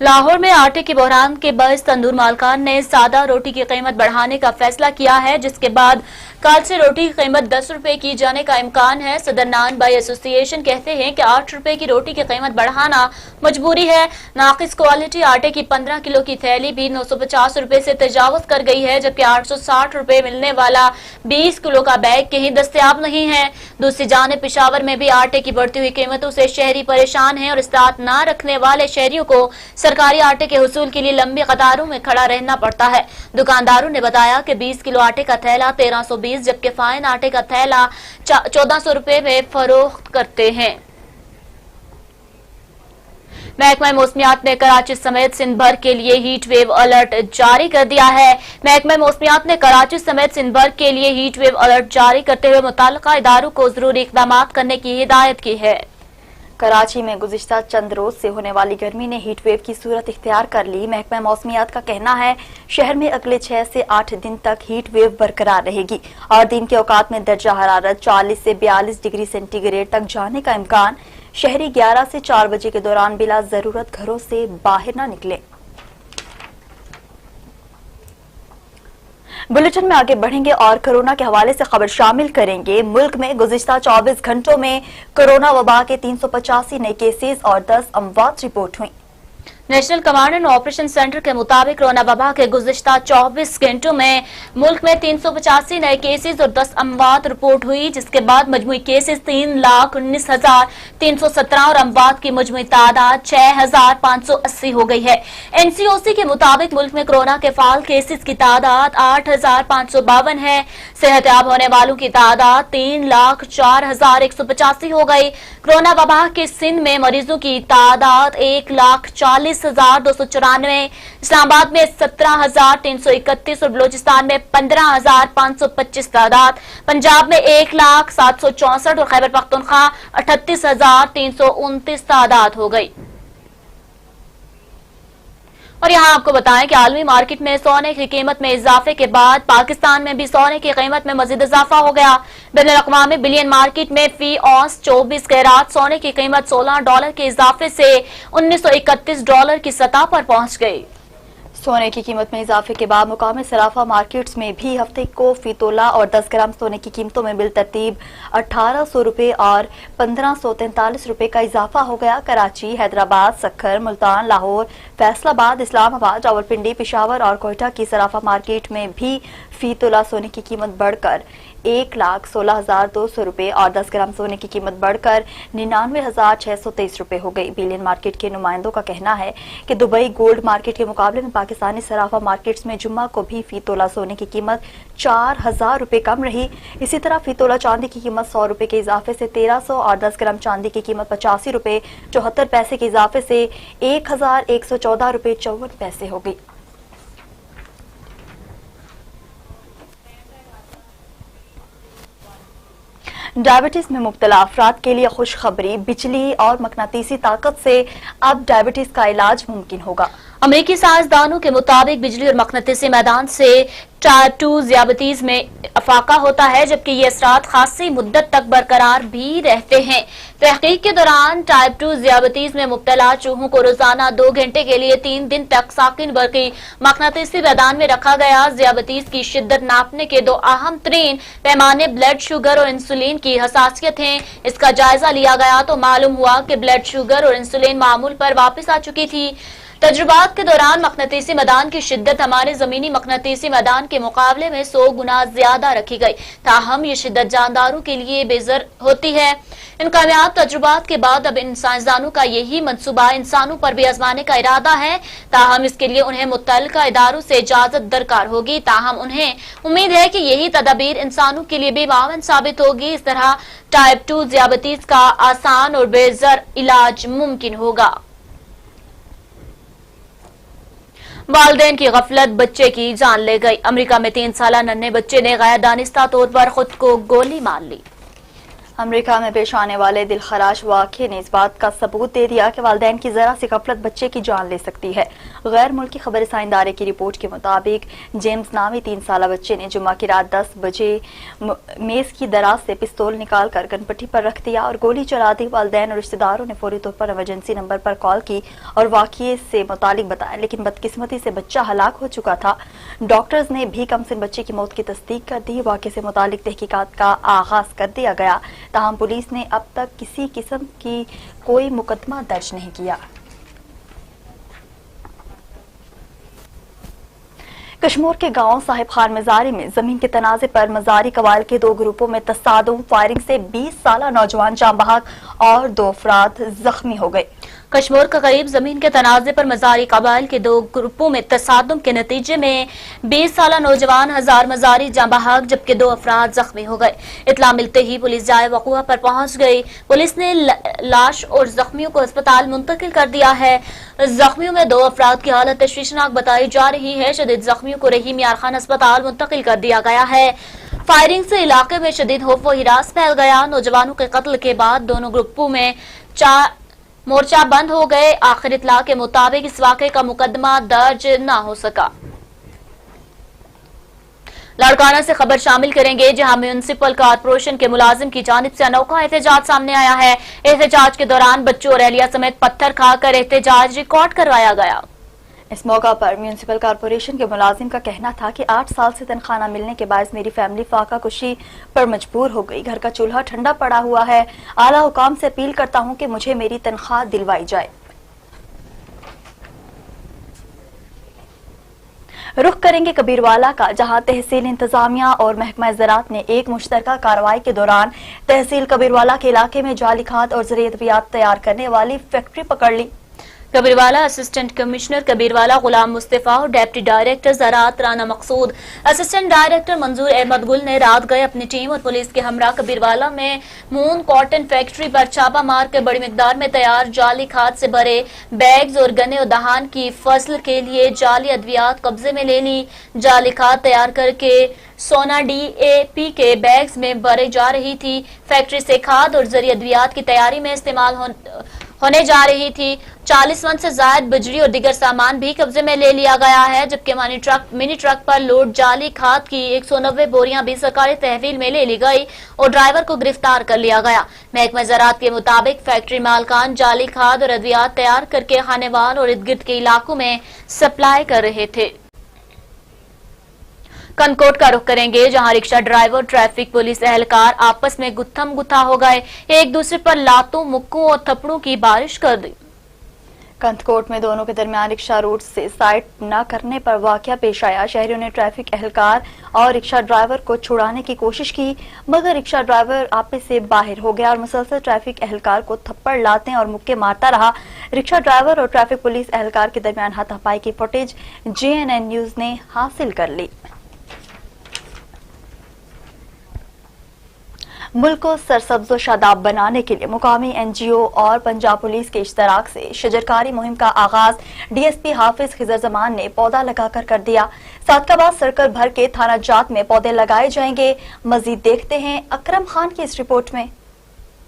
लाहौर में आटे के बहरान के बायस तंदूर मालकान ने सादा रोटी की कीमत बढ़ाने का फैसला किया है, जिसके बाद कल से रोटी की कीमत 10 रुपए की जाने का इम्कान है। सदर नान बाई एसोसिएशन कहते हैं कि 8 रुपए की रोटी की कीमत बढ़ाना मजबूरी है। नाकिस क्वालिटी आटे की 15 किलो की थैली भी 950 रुपए से तजावज कर गई है, जबकि 860 रुपए मिलने वाला 20 किलो का बैग कहीं दस्तयाब नहीं है। दूसरी जानिब पेशावर में भी आटे की बढ़ती हुई कीमतों से शहरी परेशान है और इस्तात न रखने वाले शहरियों को सरकारी आटे के हुसूल के लिए लंबी कतारों में खड़ा रहना पड़ता है। दुकानदारों ने बताया कि 20 किलो आटे का थैला 1320, जबकि फाइन आटे का थैला 1400 रुपए में फरोख्त करते हैं। महकमा मौसमियात ने कराची समेत सिंध भर के लिए हीट वेव अलर्ट जारी कर दिया है। महकमा मौसमियात ने कराची समेत सिंध भर के लिए हीट वेव अलर्ट जारी करते हुए मुताल्लिका इदारों को जरूरी इक़दाम करने की हिदायत की है। कराची में गुज़िश्ता चंद रोज से होने वाली गर्मी ने हीट वेव की सूरत इख्तियार कर ली। महकमा मौसमियात का कहना है शहर में अगले 6 से 8 दिन तक हीट वेव बरकरार रहेगी और दिन के औकात में दर्जा हरारत 40 से 42 डिग्री सेंटीग्रेड तक जाने का इम्कान। शहरी 11 से 4 बजे के दौरान बिला जरूरत घरों से बाहर न निकले। बुलेटिन में आगे बढ़ेंगे और कोरोना के हवाले से खबर शामिल करेंगे। मुल्क में गुज़िश्ता 24 घंटों में कोरोना वबा के 385 नए केसेस और 10 अमवात रिपोर्ट हुई। National command and operation centre के मुताबिक कोरोना वबा के गुज़िश्ता 24 घंटों में मुल्क में 385 नए केसेस और 10 अमवात रिपोर्ट हुई, जिसके बाद मजमूई केसेस 3,19,317 और अमवात की मजमूई तादाद 6,580 हो गई है। NCOC के मुताबिक मुल्क में कोरोना के फाल केसेस की तादाद 8,552 है। सेहतयाब होने वालों की तादाद 3,04,185 हो गई। कोरोना वबा के सिंध में मरीजों की तादाद 1,40,294, इस्लामाबाद में 17,331 और बलोचिस्तान में 15,525 तादाद, पंजाब में 1,0764 और खैबर पख्तूनख्वा 38,329 तादाद हो गई। और यहाँ आपको बताएं कि आलमी मार्केट में सोने की कीमत में इजाफे के बाद पाकिस्तान में भी सोने की कीमत में मजीद इजाफा हो गया। बैनुल अक़वामी बिलियन मार्केट में फी औंस 24 कैरात सोने की कीमत $16 के इजाफे से $1931 की सतह पर पहुंच गई। सोने की कीमत में इजाफे के बाद मुकामी सराफा मार्केट्स में भी हफ्ते को फी तोला और 10 ग्राम सोने की कीमतों में बिल तरतीब 1800 रुपए और 1543 रुपए का इजाफा हो गया। कराची, हैदराबाद, सक्खर, मुल्तान, लाहौर, फैसलाबाद, इस्लामाबाद, रावलपिंडी, पेशावर और कोयटा की सराफा मार्केट में भी फी तोला सोने की कीमत बढ़कर 1,16,200 रुपए और 10 ग्राम सोने की कीमत बढ़कर 99,623 रुपए हो गई। बिलियन मार्केट के नुमाइंदों का कहना है कि दुबई गोल्ड मार्केट के मुकाबले में पाकिस्तानी सराफा मार्केट्स में जुम्मा को भी फी तोला सोने की कीमत 4,000 रुपए कम रही। इसी तरह फी तोला चांदी की कीमत 100 रुपए के इजाफे से 1,300 और 10 ग्राम चांदी की कीमत 85 रुपए 74 पैसे के इजाफे से 1,114 रुपए 54 पैसे हो गई। डायबिटीज में मुब्तला अफराद के लिए खुशखबरी, बिजली और मकनातीसी ताकत से अब डायबिटीज का इलाज मुमकिन होगा। अमेरिकी साइंसदानों के मुताबिक बिजली और मकनातीसी मैदान से टाइप 2 ज़ियाबतीज में अफाका होता है, जबकि ये असरात खासी मुद्दत तक बरकरार भी रहते हैं। तहकीक के दौरान टाइप 2 ज़ियाबतीज में मुब्तला चूहों को रोजाना 2 घंटे के लिए 3 दिन तक साकिन बरकी मकनातीसी मैदान में रखा गया। ज़ियाबतीज की शिद्दत नापने के 2 अहम तरीन पैमाने ब्लड शुगर और इंसुलिन की हसासियत हैं। इसका जायजा लिया गया तो मालूम हुआ कि ब्लड शुगर और इंसुलिन मामूल पर वापस आ चुकी थी। तजुर्बात के दौरान मकनातीसी मैदान की शिद्दत हमारे जमीनी मकनातीसी मैदान के मुकाबले में 100 गुना ज्यादा रखी गई, ताहम ये शिद्दत जानदारों के लिए बेजर होती है। इन कामयाब तजुर्बात के बाद अब इन साइंसदानों का यही मंसूबा इंसानों पर भी आजमाने का इरादा है, ताहम इसके लिए उन्हें मुत्तल्लिका इदारों से इजाजत दरकार होगी। ताहम उन्हें उम्मीद है कि यही तदाबीर इंसानों के लिए भी मावन साबित होगी। इस तरह टाइप 2 ज़ियाबतीस का आसान और बेजर इलाज मुमकिन होगा। वालिदैन की गफलत बच्चे की जान ले गई। अमेरिका में 3 साला नन्हे बच्चे ने गैर दानिस्ता तौर पर खुद को गोली मार ली। अमेरिका में पेश आने वाले दिलखराश वाक़े ने इस बात का सबूत दे दिया कि वालिदैन की जरा सी गफलत बच्चे की जान ले सकती है। गैर मुल्की खबरसां इदारे की रिपोर्ट के मुताबिक जेम्स नामी 3 साला बच्चे ने जुम्मा की रात 10 बजे मेज की दराज से पिस्तौल निकाल कर गनपट्टी पर रख दिया और गोली चला दी। वालिदैन और रिश्तेदारों ने फौरी तौर पर इमरजेंसी नंबर पर कॉल की और वाक़े से मुतालिक बताया, लेकिन बदकिस्मती से बच्चा हलाक हो चुका था। डॉक्टर्स ने भी कमसिन बच्चे की मौत की तस्दीक कर दी। वाक़े से मुतालिक तहकीकात का आगाज कर दिया गया, ताहम पुलिस ने अब तक किसी किस्म की कोई मुकदमा दर्ज नहीं किया। कश्मीर के गांव साहिब खान मजारी में जमीन के तनाजे पर मजारी कबाइल के 2 ग्रुपों में तसादुम, फायरिंग से 20 साला नौजवान जाँ बहक और 2 अफराद जख्मी हो गए। कश्मीर का करीब जमीन के तनाजे पर मजारी कबाइल के 2 ग्रुपों में तसादुम के नतीजे में 20 साला नौजवान हजार मजारी जाँ बहक जबकि 2 अफराद जख्मी हो गए। इतला मिलते ही पुलिस जाए वक़ुआ पर पहुंच गई। पुलिस ने लाश और जख्मियों को अस्पताल मुंतकिल कर दिया है। जख्मियों में 2 अफराद की हालत तशवीशनाक बताई जा रही है। शदीद जख्मियों को रहीम यार खान अस्पताल मुंतकिल कर दिया गया है। फायरिंग से इलाके में शदीद खौफ व हिरास फैल गया। नौजवानों के कत्ल के बाद दोनों ग्रुपों में मोर्चा बंद हो गए। आखिर इतला के मुताबिक इस वाक़े का मुकदमा दर्ज न हो सका। लाड़काना से खबर शामिल करेंगे, जहां म्यूनिसिपल कॉर्पोरेशन के मुलाजिम की जानिब से अनोखा एहतजाज सामने आया है। एहतजाज के दौरान बच्चों और एहलिया समेत पत्थर खाकर एहतजाज रिकॉर्ड करवाया गया। इस मौका पर म्यूनिसिपल कॉर्पोरेशन के मुलाजिम का कहना था कि 8 साल से तनख्वाह न मिलने के बायस मेरी फैमिली फाका कुशी पर मजबूर हो गई। घर का चूल्हा ठंडा पड़ा हुआ है। आला हुकाम से अपील करता हूं कि मुझे मेरी तनख्वाह दिलवाई जाए। रुख करेंगे कबीरवाला का, जहां तहसील इंतजामिया और महकमा ज़राअत ने एक मुश्तरका कार्रवाई के दौरान तहसील कबीरवाला के इलाके में जाली खाद और ज़रिए अद्वियात तैयार करने वाली फैक्ट्री पकड़ ली। कबीरवाला असिस्टेंट कमिश्नर कबीरवाला गुलाम मुस्तफा और डिप्टी डायरेक्टर ज़राअत राना मकसूद, असिस्टेंट डायरेक्टर मंजूर अहमद गुल ने रात गए अपनी टीम और पुलिस के हमरा कबीरवाला में मून कॉटन फैक्ट्री पर छापा मार कर बड़ी मिकदार में तैयार जाली खाद से भरे बैग्स और गन्ने और दहान की फसल के लिए जाली अद्वियात कब्जे में ले ली। जाली खाद तैयार करके सोना DAP के बैग्स में भरे जा रही थी। फैक्ट्री से खाद और जरिए अद्वियात की तैयारी में इस्तेमाल होने जा रही थी। 40 मन से ज्यादा बिजली और दीगर सामान भी कब्जे में ले लिया गया है, जबकि मिनी ट्रक पर लोड जाली खाद की 190 बोरियां भी सरकारी तहवील में ले ली गई और ड्राइवर को गिरफ्तार कर लिया गया। महकमा ज़राअत के मुताबिक फैक्ट्री मालकान जाली खाद और अद्वियात तैयार करके खानेवाल और इर्द गिर्द के इलाकों में सप्लाई कर रहे थे। कनकोट का रुख करेंगे, जहां रिक्शा ड्राइवर ट्रैफिक पुलिस एहलकार आपस में गुत्थम गुत्था हो गए। एक दूसरे पर लातों, मुक्कों और थप्पड़ों की बारिश कर दी। कंथकोट में दोनों के दरमियान रिक्शा रूट से साइड न करने पर वाकया पेश आया। शहरियों ने ट्रैफिक एहलकार और रिक्शा ड्राइवर को छुड़ाने की कोशिश की, मगर रिक्शा ड्राइवर आपे से बाहर हो गया और मुसलसल ट्रैफिक एहलकार को थप्पड़ लाते और मुक्के मारता रहा। रिक्शा ड्राइवर और ट्रैफिक पुलिस एहलकार के दरमियान हाथापाई की फुटेज JNN न्यूज ने हासिल कर ली। मुल्क को सरसब्ज व शादाब बनाने के लिए मुकामी NGO और पंजाब पुलिस के इश्तराक से शजरकारी मुहिम का आगाज DSP हाफिज खिजर जमान ने पौधा लगाकर कर दिया। सादकाबाद सर्कल भर के थाना जात में पौधे लगाए जाएंगे। मजीद देखते हैं अकरम खान की इस रिपोर्ट में।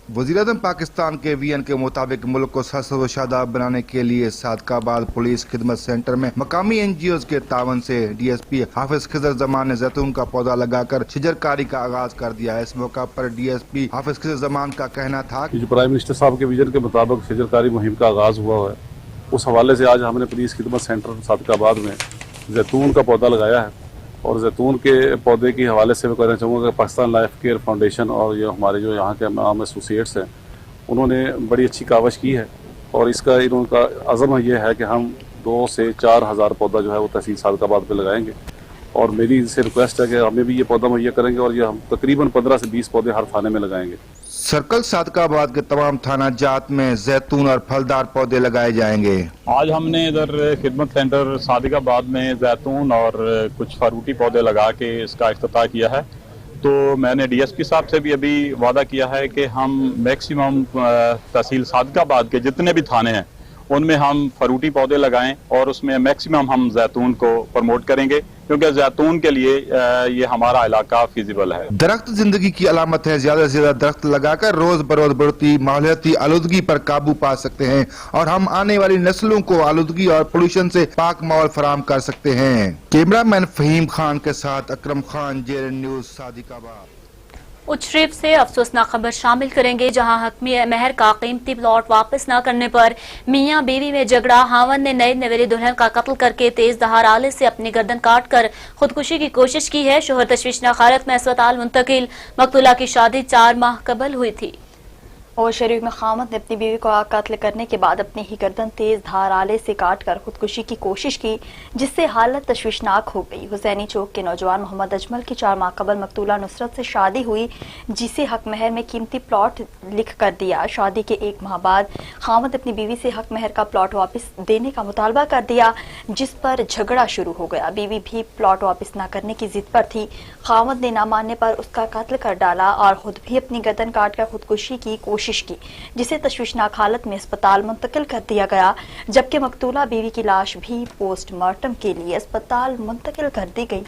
वज़ीर-ए-आज़म पाकिस्तान के VN के मुताबिक मुल्क को सरसब्ज़ व शादाब बनाने के लिए सादकाबाद पुलिस खिदमत सेंटर में मकामी NGOs के तावन से DSP हाफिज खिजर जमान ने जैतून का पौधा लगाकर शजरकारी का आगाज कर दिया है। इस मौका पर DSP हाफिज खिजर जमान का कहना था कि जो प्राइम मिनिस्टर साहब के विजन के मुताबिक शजरकारी मुहिम का आगाज हुआ है, उस हवाले से आज हमने पुलिस खिदमत सेंटर सादकाबाद में जैतून का पौधा लगाया है। और जैतून के पौधे के हवाले से मैं कहना चाहूँगा कि पाकिस्तान लाइफ केयर फाउंडेशन और ये हमारे जो यहाँ के आम एसोसिएट्स हैं, उन्होंने बड़ी अच्छी कावश की है और इसका इनका अज़म यह है कि हम 2 से 4 हज़ार पौधा जो है वो तहसील सादकाबाद में लगाएंगे। और मेरी इनसे रिक्वेस्ट है कि हमें भी ये पौधा मुहैया करेंगे और ये हम तकरीबन 15 से 20 पौधे हर थाने में लगाएंगे। सर्कल सादकाबाद के तमाम थाना जात में जैतून और फलदार पौधे लगाए जाएंगे। आज हमने इधर खिदमत सेंटर सादिकाबाद में जैतून और कुछ फरूटी पौधे लगा के इसका इफ्तिताह किया है। तो मैंने डीएसपी साहब से भी अभी वादा किया है कि हम मैक्सिमम तहसील सादिकाबाद के जितने भी थाने हैं उनमें हम फरूटी पौधे लगाएं और उसमें मैक्सिमम हम जैतून को प्रमोट करेंगे, क्योंकि जैतून के लिए ये हमारा इलाका फिजिबल है। दरख्त जिंदगी की अलामत है। ज्यादा से ज्यादा दरख्त लगाकर रोज बरोज बढ़ती माहौलियाती आलूदगी पर काबू पा सकते हैं और हम आने वाली नस्लों को आलूदगी और पोल्यूशन से पाक माहौल फराहम कर सकते हैं। कैमरामैन फहीम खान के साथ अकरम खान, JRN न्यूज, सादिकाबाद। उच्चरीफ से अफसोसनाक खबर शामिल करेंगे, जहां हकमी महर का कीमती प्लॉट वापस न करने पर मियां बीवी में झगड़ा। हावन ने नई नवेली दुल्हन का कत्ल करके तेज धार आले से अपनी गर्दन काटकर खुदकुशी की कोशिश की है। शोहर तशवीशनाक हालत में अस्पताल मुंतकिल। मकतूला की शादी 4 माह कबल हुई थी। और शरीफ में खामद ने अपनी बीवी को कत्ल करने के बाद अपनी ही गर्दन तेज धार आले से काटकर खुदकुशी की कोशिश की, जिससे हालत तशवीशनाक हो गई। हुसैनी चौक के नौजवान मोहम्मद अजमल की 4 माह कबल मकतूला नुसरत से शादी हुई, जिसे हक महर में कीमती प्लॉट लिख कर दिया। शादी के 1 माह बाद खामद अपनी बीवी से हक महर का प्लॉट वापस देने का मुतालबा कर दिया, जिस पर झगड़ा शुरू हो गया। बीवी भी प्लॉट वापस न करने की जिद पर थी। खामद ने न मानने पर उसका कत्ल कर डाला और खुद भी अपनी गर्दन काटकर खुदकुशी की कोशिश की, जिसे तशवीशनाक हालत में अस्पताल मुंतकिल कर दिया गया, जबकि मकतूला बीवी की लाश भी पोस्टमार्टम के लिए अस्पताल मुंतकिल कर दी गई।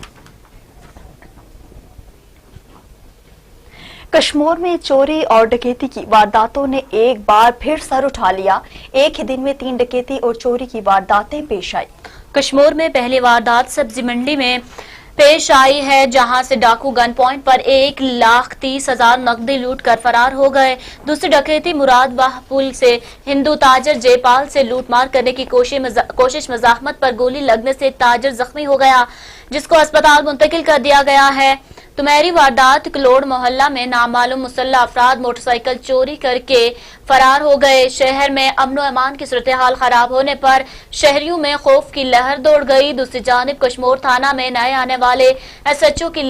कश्मीर में चोरी और डकैती की वारदातों ने एक बार फिर सर उठा लिया। एक ही दिन में 3 डकैती और चोरी की वारदातें पेश आई। कश्मीर में पहली वारदात सब्जी मंडी में पेश आई है, जहां से डाकू गन पॉइंट पर 1,30,000 नकदी लूट कर फरार हो गए। दूसरी डकैती मुरादबाह पुल से हिंदू ताजर जयपाल से लूटमार करने की कोशिश मजाहमत पर गोली लगने से ताजर जख्मी हो गया, जिसको अस्पताल मुंतकिल कर दिया गया है। तुम्हारी वारदात कलोड़ मोहल्ला में नामालूम मुसल्ला अफराद मोटरसाइकिल चोरी करके फरार हो गए। शहर में अमन और अमान की सूरत हाल खराब होने पर शहरियों में खौफ की लहर दौड़ गई। दूसरी जानिब कश्मीर थाना में नए आने वाले SHO की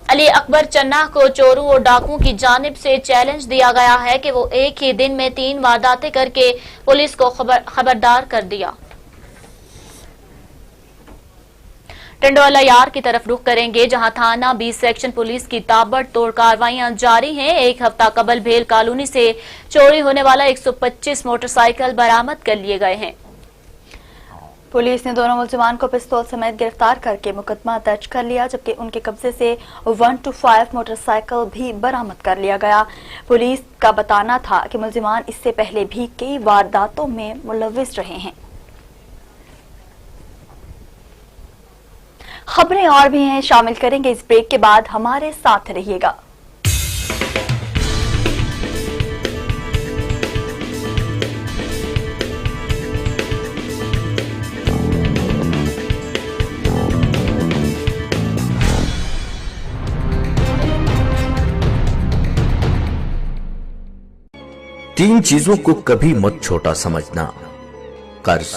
अली अकबर चन्ना को चोरों और डाकुओं की जानिब से चैलेंज दिया गया है कि वो एक ही दिन में 3 वारदातें करके पुलिस को खबरदार कर दिया। टंडोला यार की तरफ रुख करेंगे, जहां थाना 20 सेक्शन पुलिस की ताबड़तोड़ कार्रवाइयां जारी हैं। 1 हफ्ता कबल भेल कॉलोनी से चोरी होने वाला 125 मोटरसाइकिल बरामद कर लिए गए हैं। पुलिस ने दोनों मुलजिमान को पिस्तौल समेत गिरफ्तार करके मुकदमा दर्ज कर लिया, जबकि उनके कब्जे से 125 मोटरसाइकिल भी बरामद कर लिया गया। पुलिस का बताना था कि मुलजिमान इससे पहले भी कई वारदातों में मुलविस रहे हैं। खबरें और भी हैं, शामिल करेंगे इस ब्रेक के बाद। हमारे साथ रहिएगा। तीन चीजों को कभी मत छोटा समझना: कर्ज,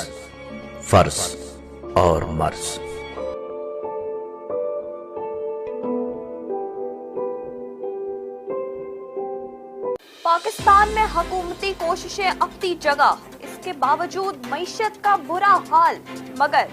फर्ज और मर्ज। पाकिस्तान में हुकूमती कोशिशें अपनी जगह, इसके बावजूद मईशत का बुरा हाल। मगर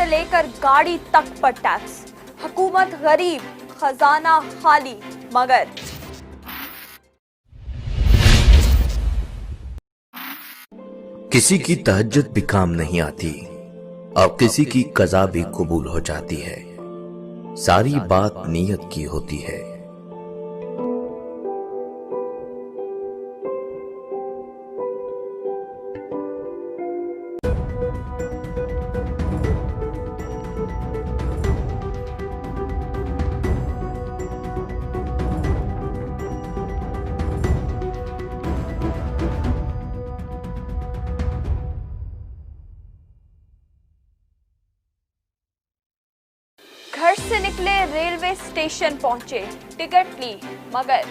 लेकर गाड़ी तक पर टैक्स, हुकूमत गरीब, खजाना खाली। मगर किसी की तहज्जुद भी काम नहीं आती और किसी की कज़ा भी कबूल हो जाती है। सारी बात नीयत की होती है। घर से निकले रेलवे स्टेशन पहुंचे, टिकट ली मगर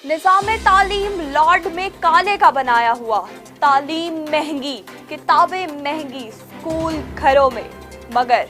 निज़ाम तालीम लॉर्ड में काले का बनाया हुआ, तालीम महंगी, किताबें महंगी, स्कूल घरों में मगर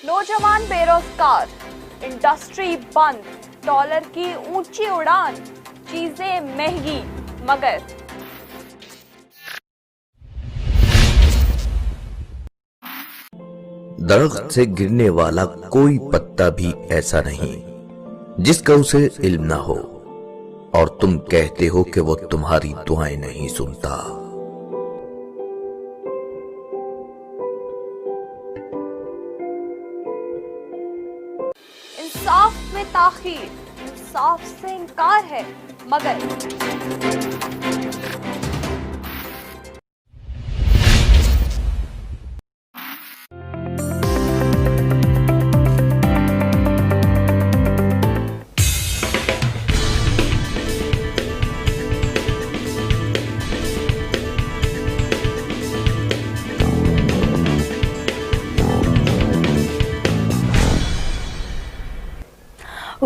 नौजवान बेरोजगार, इंडस्ट्री बंद, डॉलर की ऊंची उड़ान, चीजें महंगी मगर दरख्त से गिरने वाला कोई पत्ता भी ऐसा नहीं जिसका उसे इल्म ना हो और तुम कहते हो कि वो तुम्हारी दुआएं नहीं सुनता। इंसाफ में ताखीर, इंसाफ से इनकार है मगर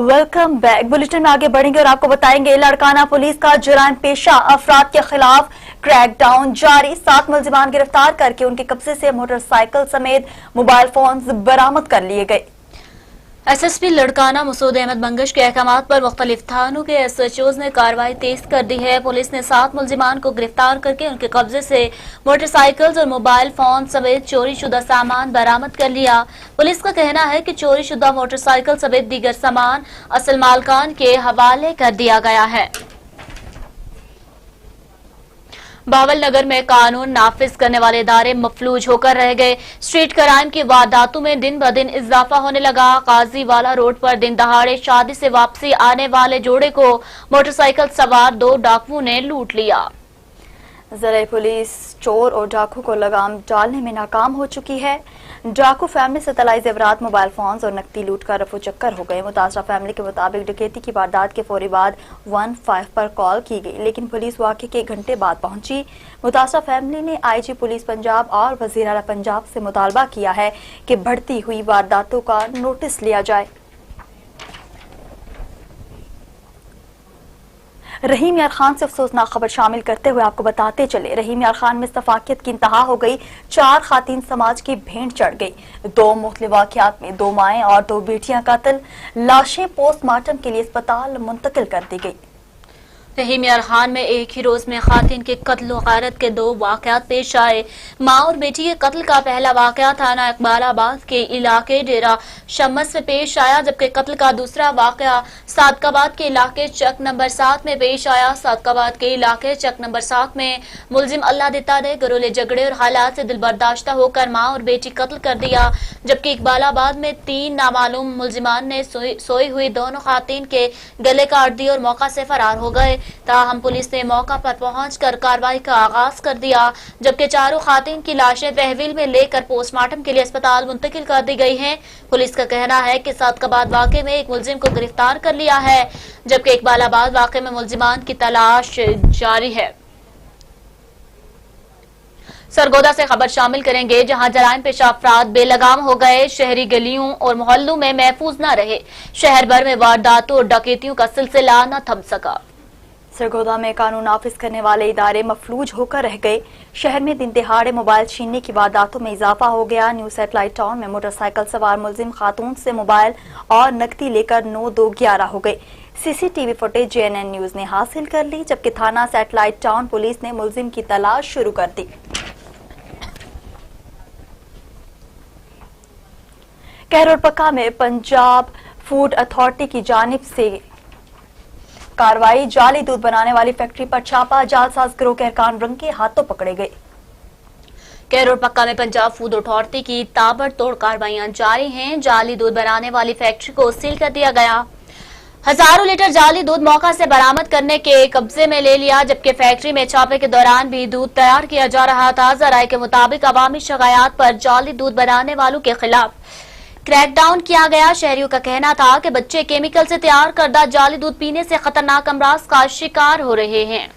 वेलकम बैक। बुलेटिन में आगे बढ़ेंगे और आपको बताएंगे लड़काना पुलिस का जुराइम पेशा अफराद के खिलाफ क्रैकडाउन जारी, 7 मुलजिमान गिरफ्तार करके उनके कब्जे से मोटरसाइकिल समेत मोबाइल फोन बरामद कर लिए गए। एसएसपी लड़काना मसूद अहमद मंगश के अहकामात पर मुख्तलिफ थानों के एसएचओज ने कार्रवाई तेज कर दी है। पुलिस ने 7 मुलजिमान को गिरफ्तार करके उनके कब्जे से मोटरसाइकिल्स और मोबाइल फोन समेत चोरी शुदा सामान बरामद कर लिया। पुलिस का कहना है कि चोरी शुदा मोटरसाइकिल समेत दीगर सामान असल मालकान के हवाले कर दिया गया है। बावल नगर में कानून नाफिज करने वाले इदारे मफलूज होकर रह गए। स्ट्रीट क्राइम की वारदातों में दिन ब दिन इजाफा होने लगा। काजीवाला रोड पर दिन दहाड़े शादी से वापसी आने वाले जोड़े को मोटरसाइकिल सवार 2 डाकुओं ने लूट लिया। ज़राए पुलिस चोर और डाकू को लगाम डालने में नाकाम हो चुकी है। डाकू फैमिली से तलाई जेवरात, मोबाइल फोन्स और नकदी लूट कर रफू चक्कर हो गए। मुतासरा फैमिली के मुताबिक डकैती की वारदात के फौरी बाद 15 पर कॉल की गई, लेकिन पुलिस वाक़े के 1 घंटे बाद पहुंची। मुतासरा फैमिली ने आईजी पुलिस पंजाब और वज़ीर आला पंजाब से मुतालबा किया है कि बढ़ती हुई वारदातों का नोटिस लिया जाए। रहीम यार खान से अफसोसनाक खबर शामिल करते हुए आपको बताते चले, रहीम यार खान में सफाकियत की इंतहा हो गई। 4 खातीन समाज की भेंट चढ़ गई। 2 मुख्तलिफ वाक़यात में 2 माएं और 2 बेटियां कत्ल, लाशें पोस्टमार्टम के लिए अस्पताल मुंतकिल कर दी गई। रहीम यार खान में एक ही रोज में खातिन के कत्ल और गारत के 2 वाकयात पेश आए। माँ और बेटी के कत्ल का पहला वाकया थाना इकबालाबाद के इलाके डेरा शम्मस में पेश आया, जबकि कत्ल का दूसरा वाकया सादकाबाद के इलाके चक नंबर 7 में पेश आया। सादकाबाद के इलाके चक नंबर 7 में मुलजिम अल्लाह दिता ने घरेलू झगड़े और हालात से दिलबर्दाश्ता होकर माँ और बेटी कत्ल कर दिया, जबकि इकबालाबाद में 3 नामालूम मुलजिमान ने सोई हुई दोनों खातिन के गले काट दिए और मौका से फरार हो गए। ताहम पुलिस ने मौका पर पहुंचकर कार्रवाई का आगाज कर दिया, जबकि चारों खातिन की लाशें तहवील में लेकर पोस्टमार्टम के लिए अस्पताल मुंतकिल कर दी गई हैं। पुलिस का कहना है कि सादकाबाद वाकये में एक मुलजिम को गिरफ्तार कर लिया है, जबकि इकबालाबाद वाकये में मुलजिमान की तलाश जारी है। सरगोदा से खबर शामिल करेंगे, जहां जराइम पेशा अफराद बेलगाम हो गए। शहरी गलियों और मोहल्लों में महफूज न रहे। शहर भर में वारदातों और डकैतियों का सिलसिला न थम सका। सरगोदा में कानून नाफिज करने वाले इदारे मफलूज होकर रह गए। शहर में दिन दहाड़े मोबाइल छीनने की वारदातों में इजाफा हो गया। न्यू सैटेलाइट टाउन में मोटरसाइकिल सवार मुलजिम खातून से मोबाइल और नकदी लेकर 9-2-11 हो गए। सीसीटीवी फुटेज JNN न्यूज ने हासिल कर ली, जबकि थाना सैटेलाइट टाउन पुलिस ने मुलजिम की तलाश शुरू कर दी। कहरोलपक्का में पंजाब फूड अथॉरिटी की जानिब से कार्रवाई, जाली दूध बनाने वाली फैक्ट्री पर छापा, जालसाज गिरोह के अरकान रंगे हाथों पकड़े गए। कहरोलपक्का में पंजाब फूड अथॉरिटी की ताबड़तोड़ कार्रवाइयां जारी हैं। जाली दूध बनाने वाली फैक्ट्री को सील कर दिया गया। हजारों लीटर जाली दूध मौका से बरामद करने के कब्जे में ले लिया, जबकि फैक्ट्री में छापे के दौरान भी दूध तैयार किया जा रहा था। जराये के मुताबिक अवामी शिकायत पर जाली दूध बनाने वालों के खिलाफ क्रैकडाउन किया गया। शहरियों का कहना था कि बच्चे केमिकल से तैयार करदा जाली दूध पीने से खतरनाक अमराज का शिकार हो रहे हैं।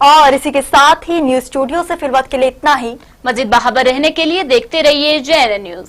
और इसी के साथ ही न्यूज स्टूडियो से फिर वक्त के लिए इतना ही। मजीद बाखबर रहने के लिए देखते रहिए JNN न्यूज।